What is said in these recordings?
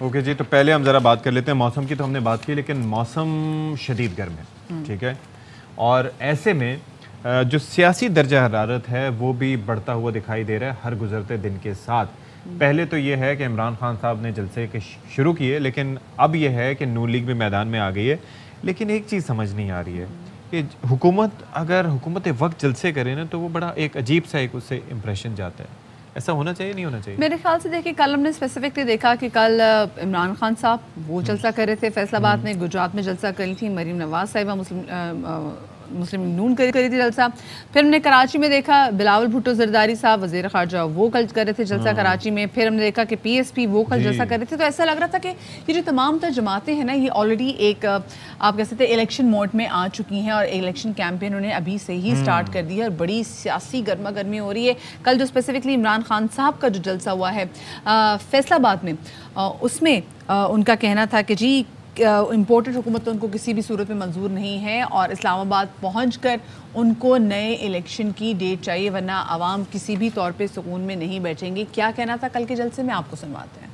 Okay جی، تو پہلے ہم ذرا بات کر لیتے ہیں موسم کی. تو ہم نے بات کی لیکن موسم شدید گرم ہے، ٹھیک ہے، اور ایسے میں جو سیاسی درجہ حرارت ہے وہ بھی بڑھتا ہوا دکھائی دے رہا ہے ہر گزرتے دن کے ساتھ. پہلے تو یہ ہے کہ عمران خان صاحب نے جلسے کے شروع کیے، لیکن اب یہ ہے کہ نون لیگ بھی میدان میں آ گئی ہے. لیکن ایک چیز سمجھ نہیں آ رہی ہے کہ حکومت وقت جلسے کرے نا تو وہ بڑا ایک عجیب سا ایک اس سے امپریشن جاتا ہے. ایسا ہونا چاہیے نہیں ہونا چاہیے؟ میرے خیال سے دیکھیں کل ہم نے اسپیسیفکلی دیکھا کہ کل عمران خان صاحب وہ جلسہ کر رہے تھے فیصل آباد میں، گجرات میں جلسہ کری تھی مریم نواز صاحبہ مسلم نون کری تھی جلسہ. پھر ہم نے کراچی میں دیکھا بلاول بھٹو زرداری صاحب وزیر خارجہ وہ کل کر رہے تھے جلسہ کراچی میں. پھر ہم نے دیکھا کہ پی ایس پی وہ کل جلسہ کر رہے تھے. تو ایسا لگ رہا تھا کہ یہ جو تمام تر جماعتیں ہیں نا یہ آلریڈی ایک آپ کہہ سکتے ہیں الیکشن موڈ میں آ چکی ہیں اور الیکشن کیمپین انہیں ابھی سے ہی سٹارٹ کر دی ہے اور بڑی سیاسی گرما گرمی ہو رہی ہے. کل جو اسپیسیفکلی عمران خان صاحب کا جو جلسہ ہوا ہے فیصل آباد میں، اس میں ان کا کہنا تھا کہ جی امپورٹڈ حکومت تو ان کو کسی بھی صورت میں منظور نہیں ہے اور اسلام آباد پہنچ کر ان کو نئے الیکشن کی ڈیٹ چاہیے ورنہ عوام کسی بھی طور پہ سکون میں نہیں بیٹھیں گے. کیا کہنا تھا کل کے جلسے میں، آپ کو سنواتے ہیں.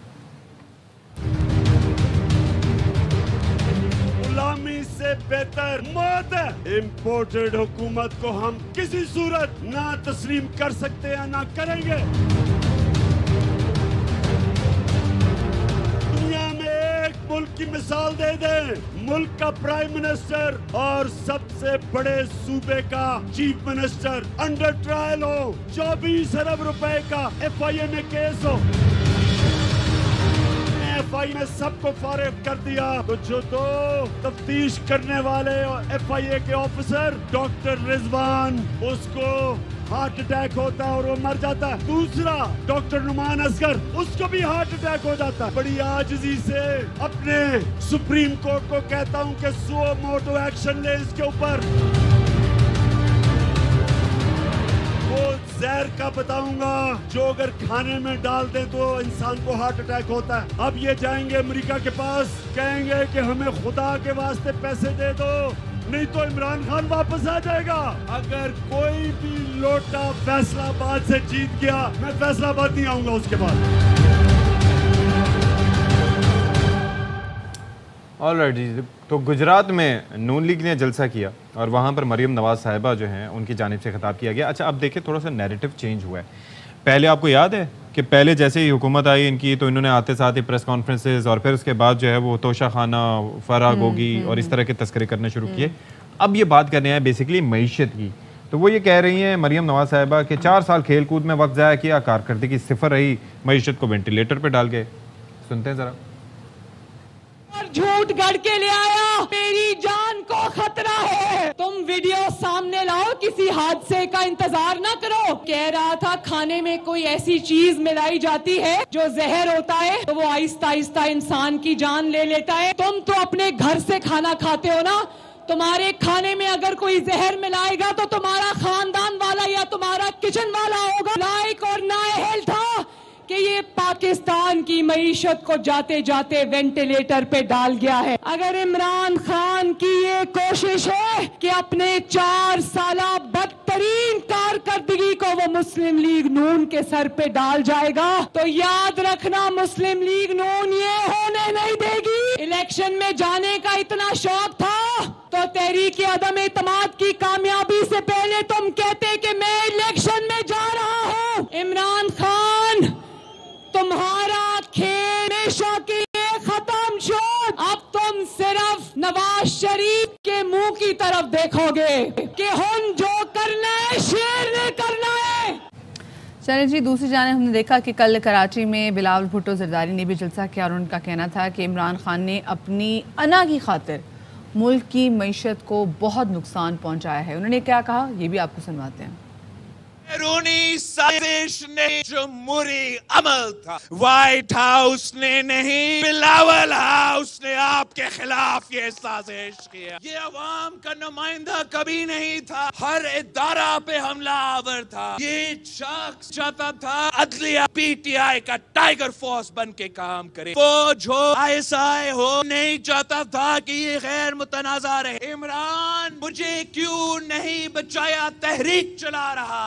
غلامی سے بہتر موت ہے. امپورٹڈ حکومت کو ہم کسی صورت نہ تسلیم کر سکتے ہیں نہ کریں گے. دنیا میں ایک ملک کی مثال دے دیں، ملک کا پرائم منسٹر اور سب سے بڑے صوبے کا چیف منسٹر انڈر ٹرائل ہو، 24 ارب روپے کا ایف آئی اے میں کیس ہو. ایف آئی میں سب کو فارغ کر دیا تو جو دو تفتیش کرنے والے ایف آئی اے کے آفیسر ڈاکٹر رضوان اس کو ہارٹ اٹیک ہوتا ہے اور وہ مر جاتا ہے. دوسرا ڈاکٹر نعمان اصغر اس کو بھی ہارٹ اٹیک ہو جاتا ہے. بڑی عاجزی سے اپنے سپریم کورٹ کو کہتا ہوں کہ سو موٹو ایکشن لے اس کے اوپر. وہ زہر کا بتاؤں گا جو اگر کھانے میں ڈال دیں تو انسان کو ہارٹ اٹیک ہوتا ہے. اب یہ جائیں گے امریکہ کے پاس، کہیں گے کہ ہمیں خدا کے واسطے پیسے دے دو نہیں تو عمران خان واپس آ جائے گا. اگر کوئی بھی لوٹا فیصل آباد سے جیت گیا میں فیصل آباد نہیں آؤں گا اس کے بعد. آلرائٹ جی، تو گجرات میں نون لیگ نے جلسہ کیا اور وہاں پر مریم نواز صاحبہ جو ہیں ان کی جانب سے خطاب کیا گیا. اچھا اب دیکھیں تھوڑا سا نیریٹو چینج ہوا ہے. پہلے آپ کو یاد ہے کہ پہلے جیسے ہی حکومت آئی ان کی تو انہوں نے آتے ساتھ ہی پریس کانفرنسز اور پھر اس کے بعد جو ہے وہ توشہ خانہ فراغ ہوگی اور اس طرح کے تذکرے کرنے شروع کیے. اب یہ بات کرنے ہیں بیسیکلی معیشت کی. تو وہ یہ کہہ رہی ہیں مریم نواز صاحبہ کہ 4 سال کھیل کود میں وقت ضائع کیا، کارکردگی 0 رہی، معیشت کو وینٹیلیٹر پہ ڈال گئے. سنتے ہیں ذرا. جھوٹ گڑ کے لے آیا، میری جان کو خطرہ ہے. تم ویڈیو سامنے لاؤ، کسی حادثے کا انتظار نہ کرو. کہہ رہا تھا کھانے میں کوئی ایسی چیز ملائی جاتی ہے جو زہر ہوتا ہے تو وہ آہستہ آہستہ انسان کی جان لے لیتا ہے. تم تو اپنے گھر سے کھانا کھاتے ہو نا، تمہارے کھانے میں اگر کوئی زہر ملائے گا تو تمہارا خاندان والا یا تمہارا کچن والا ہوگا. لائق اور نااہل تھا کہ یہ پاکستان کی معیشت کو جاتے جاتے وینٹیلیٹر پہ ڈال گیا ہے. اگر عمران خان کی یہ کوشش ہے کہ اپنے 4 سالہ بدترین کارکردگی کو وہ مسلم لیگ نون کے سر پہ ڈال جائے گا تو یاد رکھنا مسلم لیگ نون یہ ہونے نہیں دے گی. الیکشن میں جانے کا اتنا شوق تھا تو تحریک عدم اعتماد کی کامیابی سے پہلے تم کہتے کہ میں الیکشن میں جا رہا ہوں. عمران خان تمہارا کھیل ہمیشہ کے لیے ختم شد. اب تم صرف نواز شریف کے منہ کی طرف دیکھو گے کہ ہم جو کرنا ہے شیر نے کرنا ہے. چلیں جی، دوسری جانب ہم نے دیکھا کہ کل کراچی میں بلاول بھٹو زرداری نے بھی جلسہ کیا اور ان کا کہنا تھا کہ عمران خان نے اپنی انا کی خاطر ملک کی معیشت کو بہت نقصان پہنچایا ہے. انہوں نے کیا کہا یہ بھی آپ کو سنواتے ہیں. بیرونی سازش نے جمہوری عمل تھا، وائٹ ہاؤس نے نہیں، بلاول ہاؤس نے آپ کے خلاف یہ سازش کیا. یہ عوام کا نمائندہ کبھی نہیں تھا، ہر ادارہ پہ حملہ آور تھا. یہ شخص چاہتا تھا عدلیہ پی ٹی آئی کا ٹائیگر فورس بن کے کام کرے، فوج ہو آئی ایس آئی ہو. نہیں چاہتا تھا کہ یہ غیر متنازع رہے. عمران مجھے کیوں نہیں بچایا تحریک چلا رہا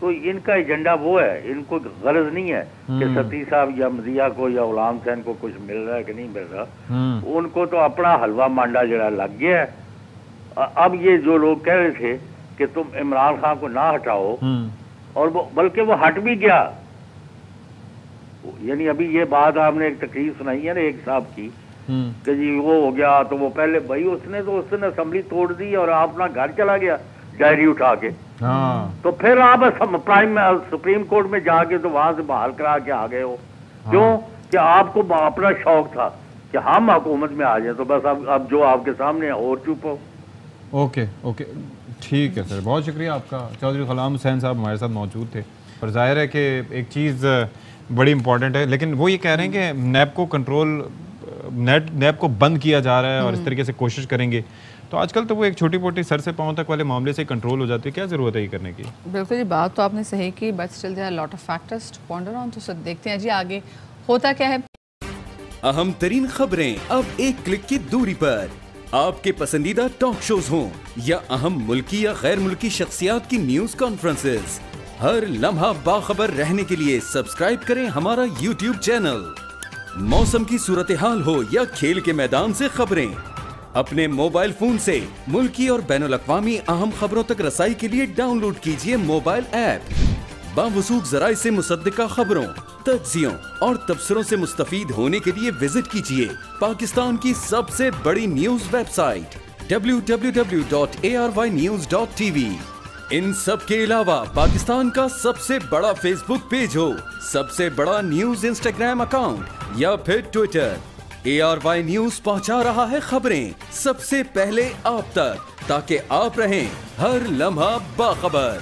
تو ان کا ایجنڈا وہ ہے, ان کو غرض نہیں ہے کہ ستی صاحب یا مزیہ کو یا غلام حسین کو کچھ مل رہا ہے کہ نہیں مل رہا. ان کو تو اپنا حلوہ مانڈا جڑا لگ گیا ہے. اب یہ جو لوگ کہہ رہے تھے کہ تم عمران خان کو نہ ہٹاؤ, اور بلکہ وہ ہٹ بھی گیا. یعنی ابھی یہ بات آپ نے ایک تقریر سنائی ہے نا ایک صاحب کی کہ جی وہ ہو گیا, تو وہ پہلے بھائی اس نے اسمبلی توڑ دی اور آپ اپنا گھر چلا گیا ڈائری اٹھا کے. تو پھر آپ سپریم کورٹ میں جا کے تو وہاں سے بحال کرا کے آ گئے ہو. کیوں کہ آپ کو اپنا شوق تھا کہ ہم حکومت میں آ جائیں, تو بس اب جو آپ کے سامنے اور چپ ہو. اوکے ٹھیک ہے سر, بہت شکریہ آپ کا. چودھری غلام حسین صاحب ہمارے ساتھ موجود تھے, اور ظاہر ہے کہ ایک چیز بڑی امپورٹنٹ ہے, لیکن وہ یہ کہہ رہے ہیں کہ نیب کو کنٹرول, نیب کو بند کیا جا رہا ہے اور اس طریقے سے کوشش کریں گے. تو آج کل تو وہ ایک چھوٹی موٹی سر سے پاؤں تک والے معاملے سے کنٹرول ہو جاتی ہے, کیا ضرورت ہے یہ کرنے کی؟ بالکل جی, بات تو آپ نے صحیح کی, but still there are lot of factors to ponder on. تو سر دیکھتے ہیں جی آگے ہوتا کیا ہے. اہم ترین خبریں اب ایک کلک کی دوری پر. آپ کے پسندیدہ ٹاک شوز ہوں یا اہم ملکی یا غیر ملکی شخصیات کی نیوز کانفرنسز, ہر لمحہ باخبر رہنے کے لیے سبسکرائب کریں ہمارا یوٹیوب چینل. موسم کی صورتحال ہو یا کھیل کے میدان سے خبریں, اپنے موبائل فون سے ملکی اور بین الاقوامی اہم خبروں تک رسائی کے لیے ڈاؤن لوڈ کیجئے موبائل ایپ. باوثوق ذرائع سے مصدقہ خبروں, تجزیوں اور تبصروں سے مستفید ہونے کے لیے وزٹ کیجئے پاکستان کی سب سے بڑی نیوز ویب سائٹ www.arYnews.tv. ان سب کے علاوہ پاکستان کا سب سے بڑا فیس بک پیج ہو, سب سے بڑا نیوز انسٹاگرام اکاؤنٹ یا پھر ٹویٹر, ARY نیوز پہنچا رہا ہے خبریں سب سے پہلے آپ تک, تاکہ آپ رہیں ہر لمحہ باخبر.